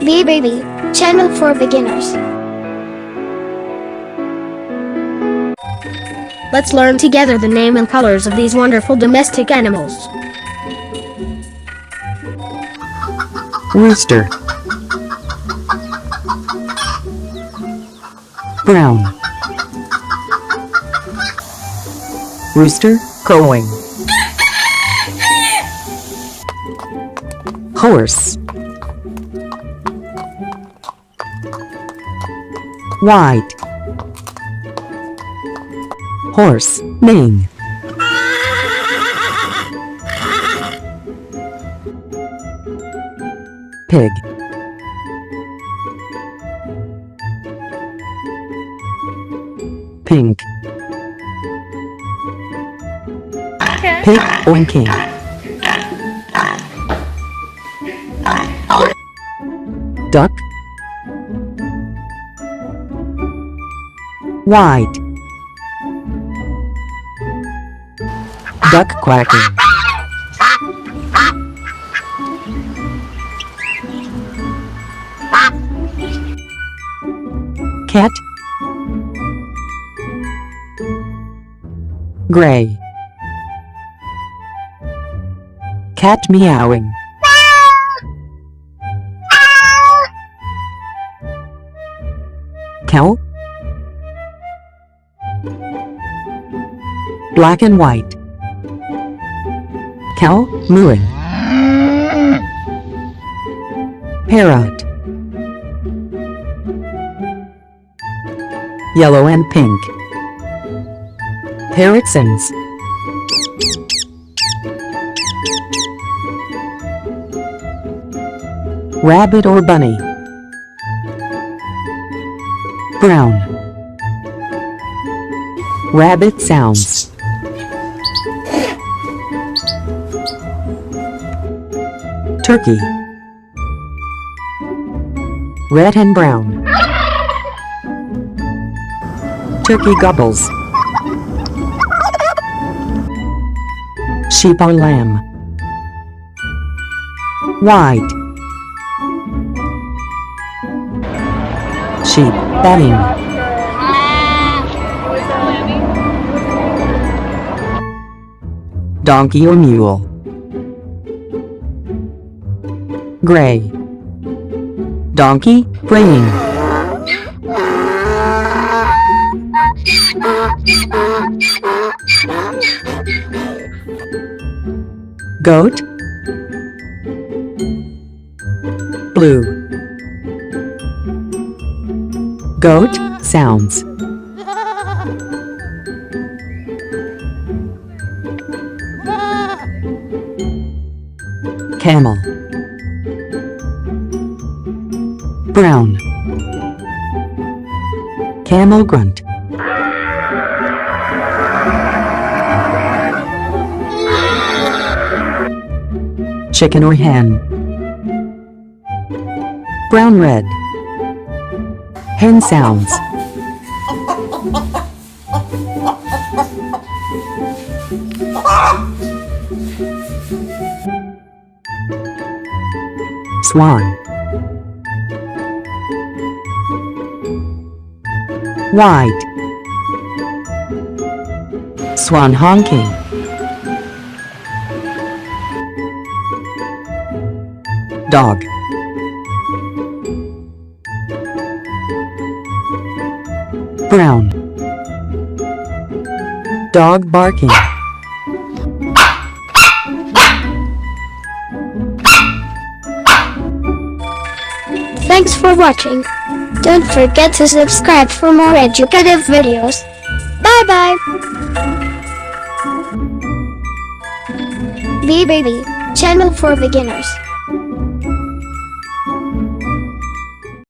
Baby channel for beginners. Let's learn together the name and colors of these wonderful domestic animals. Rooster. Brown. Rooster crowing. Horse. White. Horse neighing. Pig. Pink. Pig oinking. Duck. White. Duck quacking. Cat. Gray. Cat meowing. Cow. Black and white. Cow mooing. Parrot. Yellow and pink. Parrot sings. Rabbit or bunny. Brown. Rabbit sounds. Turkey. Red and brown. Turkey gobbles. Sheep or lamb. White. Sheep batting. Donkey or mule. Gray. Donkey braying. Goat. Blue. Goat sounds. Camel. Brown. Camel grunt. Chicken or hen. Brown red. Hen sounds. Swan. White. Swan honking. Dog. Brown. Dog barking. Thanks for watching. Don't forget to subscribe for more educative videos. Bye bye. Baby channel for beginners.